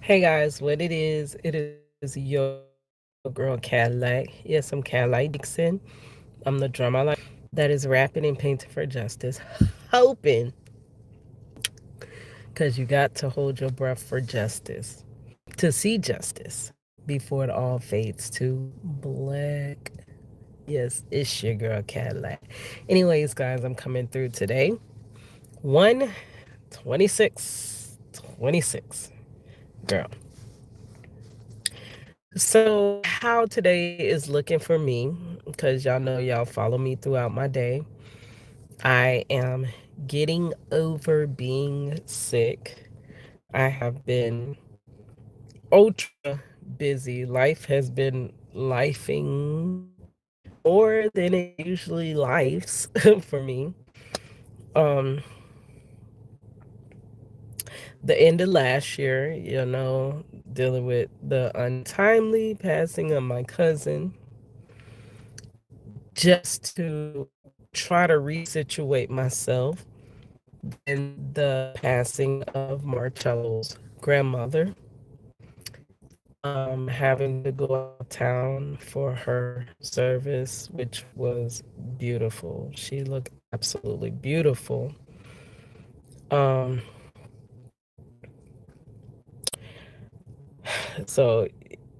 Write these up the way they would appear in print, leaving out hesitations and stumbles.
Hey guys, what it is your girl Cadillac. Yes, I'm Cadillac Dixon. I'm the drama that is rapping and painting for justice. Hoping, because you got to hold your breath for justice. To see justice before it all fades to black. Yes, it's your girl Cadillac. Anyways, guys, I'm coming through today. 126. Girl. So, how today is looking for me, because y'all know y'all follow me throughout my day. I am getting over being sick. I have been ultra busy. Life has been lifing more than it usually lifes for me. Um, the end of last year, dealing with the untimely passing of my cousin, just to try to resituate myself in the passing of Marcello's grandmother. Having to go out of town for her service, which was beautiful. She looked absolutely beautiful. Um, so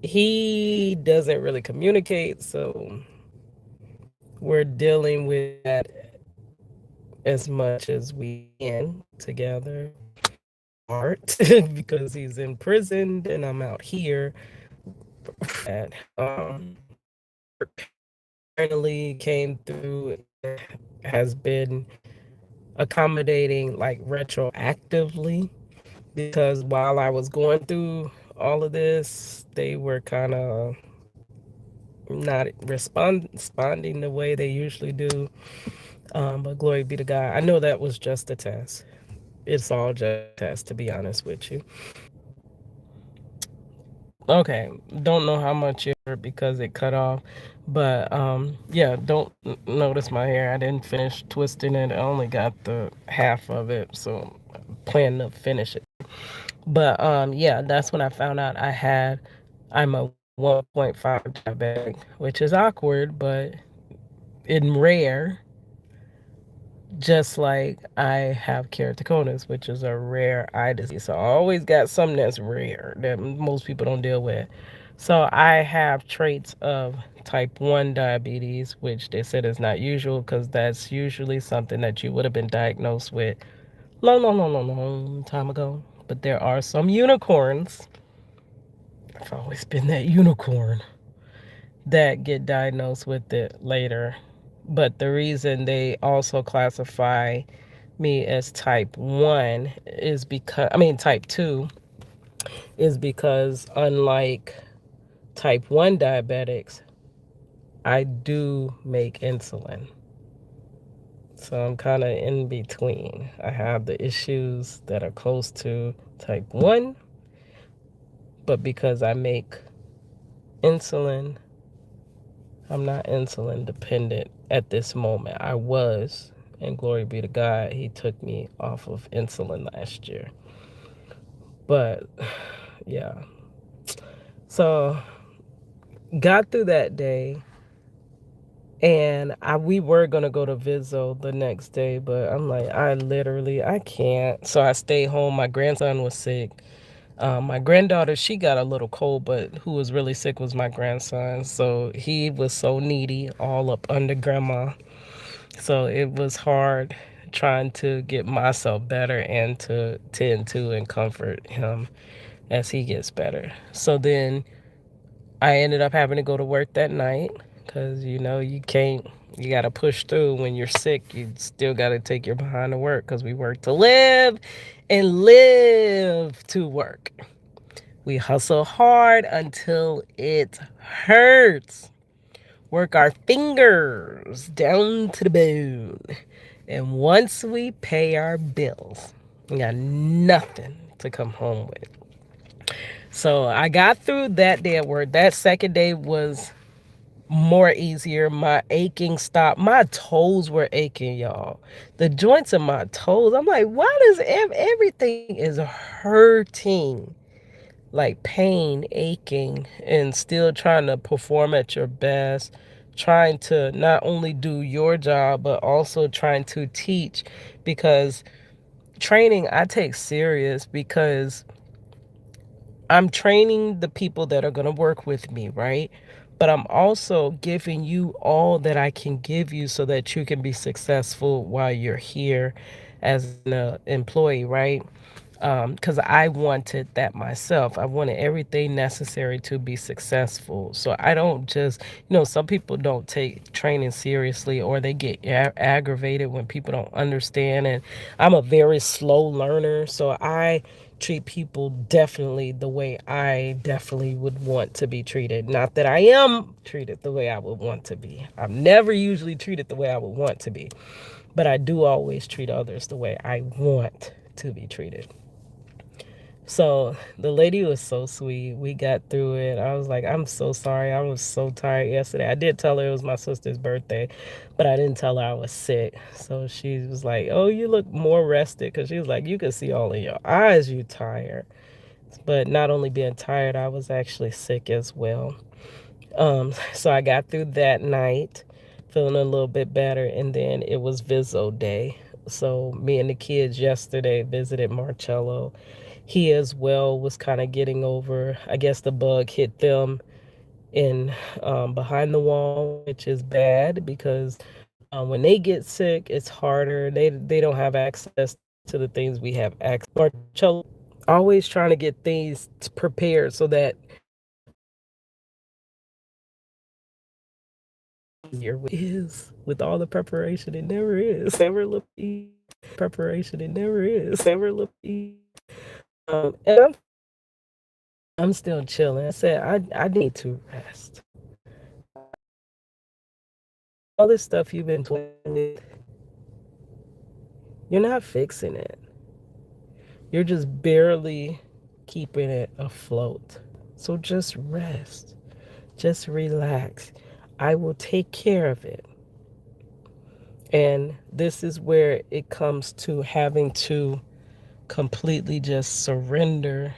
he doesn't really communicate, so we're dealing with that as much as we can together. Art because he's in prison and I'm out here. That finally came through, has been accommodating like retroactively, because while I was going through all of this, they were kind of not responding the way they usually do. But glory be to God. I know that was just a test. It's all just a test, to be honest with you. Okay, don't know how much you heard because it cut off, but yeah, don't notice my hair. I didn't finish twisting it. I only got the half of it, so I plan to finish it. But yeah, that's when I found out I'm a 1.5 diabetic, which is awkward, but in rare, just like I have keratoconus, which is a rare eye disease. So I always got something that's rare that most people don't deal with. So I have traits of type 1 diabetes, which they said is not usual because that's usually something that you would have been diagnosed with long time ago. But there are some unicorns. I've always been that unicorn that get diagnosed with it later. But the reason they also classify me as type 1 is because, I mean, type 2 is because, unlike type 1 diabetics, I do make insulin. So I'm kind of in between. I have the issues that are close to type 1, but because I make insulin, I'm not insulin dependent at this moment. I was, and glory be to God, He took me off of insulin last year. But yeah, so got through that day, and we were gonna go to Vizzo the next day, but I'm like, I can't. So I stayed home. My grandson was sick. My granddaughter, she got a little cold, but who was really sick was my grandson. So he was so needy, all up under grandma. So it was hard trying to get myself better and to tend to and comfort him as he gets better. So then I ended up having to go to work that night because, you can't, you got to push through when you're sick. You still got to take your behind to work because we work to live and live to work. We hustle hard until it hurts. Work our fingers down to the bone. And once we pay our bills, we got nothing to come home with. So I got through that day at work. That second day was more easier. My aching stopped. My toes were aching, y'all. The joints of my toes. I'm like, why does everything is hurting? like pain, aching, and still trying to perform at your best, trying to not only do your job, but also trying to teach, because training I take serious, because I'm training the people that are going to work with me, right? But I'm also giving you all that I can give you so that you can be successful while you're here as an employee, right? Because I wanted that myself. I wanted everything necessary to be successful. So I don't just, some people don't take training seriously, or they get aggravated when people don't understand. And I'm a very slow learner. So I treat people definitely the way I definitely would want to be treated. Not that I am treated the way I would want to be. I'm never usually treated the way I would want to be. But I do always treat others the way I want to be treated. So the lady was so sweet. We got through it. I was like, I'm so sorry. I was so tired yesterday. I did tell her it was my sister's birthday, but I didn't tell her I was sick. So she was like, oh, you look more rested. Because she was like, you can see all in your eyes you tired. But not only being tired, I was actually sick as well. So I got through that night feeling a little bit better. And then it was Vizzo Day. So me and the kids yesterday visited Marcello. He as well was kind of getting over, I guess the bug hit them in behind the wall, which is bad, because when they get sick, it's harder. They don't have access to the things we have access. Marcello always trying to get things prepared so that easier is with all the preparation. It never is. Never look easy. Preparation. It never is. Never look easy. And I'm still chilling. I said I need to rest. All this stuff you've been playing with, you're not fixing it. You're just barely keeping it afloat. So just rest. Just relax. I will take care of it. And this is where it comes to having to completely just surrender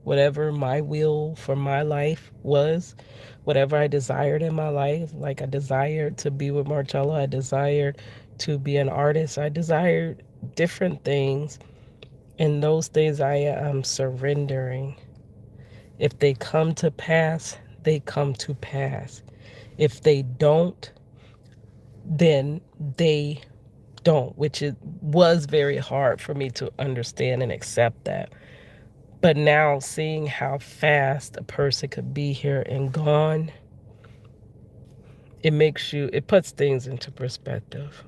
whatever my will for my life was, whatever I desired in my life. Like I desired to be with Marcello, I desired to be an artist, I desired different things, and those things I am surrendering. If they come to pass, they come to pass. If they don't, then they don't, which it was very hard for me to understand and accept that. But now seeing how fast a person could be here and gone, it puts things into perspective.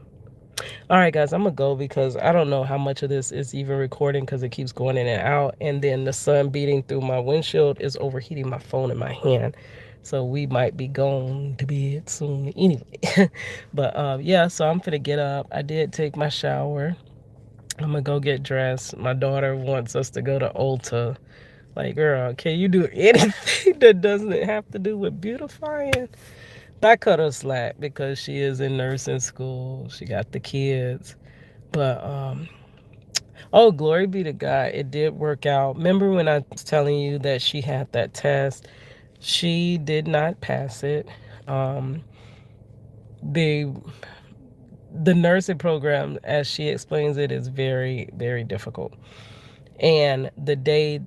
All right, guys, I'm gonna go because I don't know how much of this is even recording because it keeps going in and out. And then the sun beating through my windshield is overheating my phone in my hand. So we might be going to bed soon anyway. But yeah, so I'm gonna get up. I did take my shower. I'm gonna go get dressed. My daughter wants us to go to Ulta. Like, girl, can you do anything that doesn't have to do with beautifying? I cut her slack because she is in nursing school. She got the kids. But oh, glory be to God, it did work out. Remember when I was telling you that she had that test? She did not pass it. Um, the the nursing program, as she explains it, is very, very difficult. And the day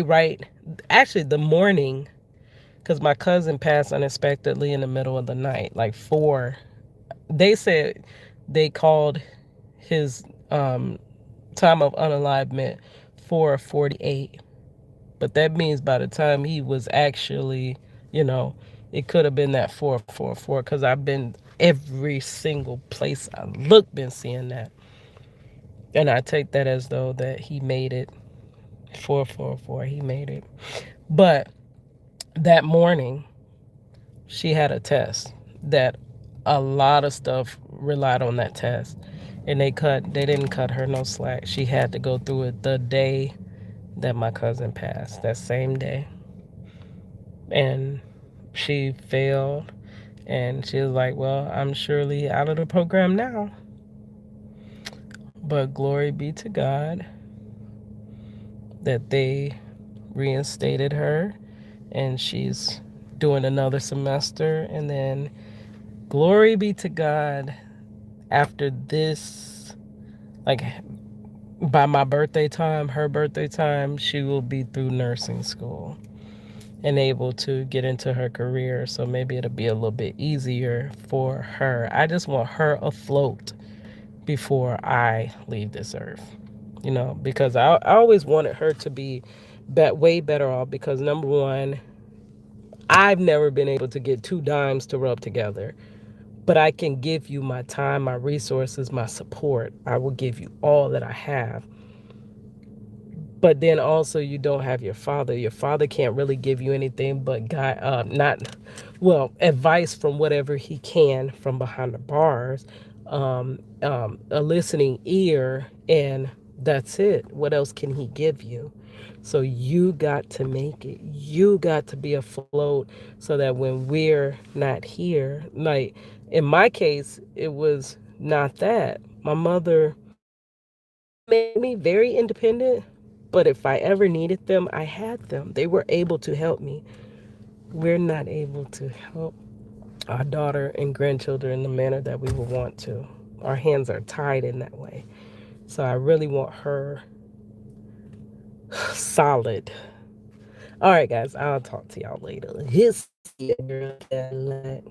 right, actually the morning, because my cousin passed unexpectedly in the middle of the night, like 4. They said they called his time of unalivement 4:48, but that means by the time he was actually, you know, it could have been that 4:44, because I've been every single place I look been seeing that, and I take that as though that he made it 4:44. He made it, but that morning she had a test that a lot of stuff relied on that test, and they didn't cut her no slack. She had to go through it the day that my cousin passed, that same day. And she failed, and she was like, well, I'm surely out of the program now. But glory be to God, that they reinstated her and she's doing another semester. And then, glory be to God, after this, like by my birthday time, her birthday time, she will be through nursing school and able to get into her career. So maybe it'll be a little bit easier for her. I just want her afloat before I leave this earth, because I always wanted her to be way better off because, number one, I've never been able to get two dimes to rub together, but I can give you my time, my resources, my support. I will give you all that I have. But then also, you don't have your father. Your father can't really give you anything but advice from whatever he can from behind the bars, a listening ear, and that's it. What else can he give you? So you got to make it. You got to be afloat so that when we're not here, like in my case, it was not that. My mother made me very independent, but if I ever needed them, I had them. They were able to help me. We're not able to help our daughter and grandchildren in the manner that we would want to. Our hands are tied in that way. So I really want her solid. All right, guys, I'll talk to y'all later. His girl Cadillac.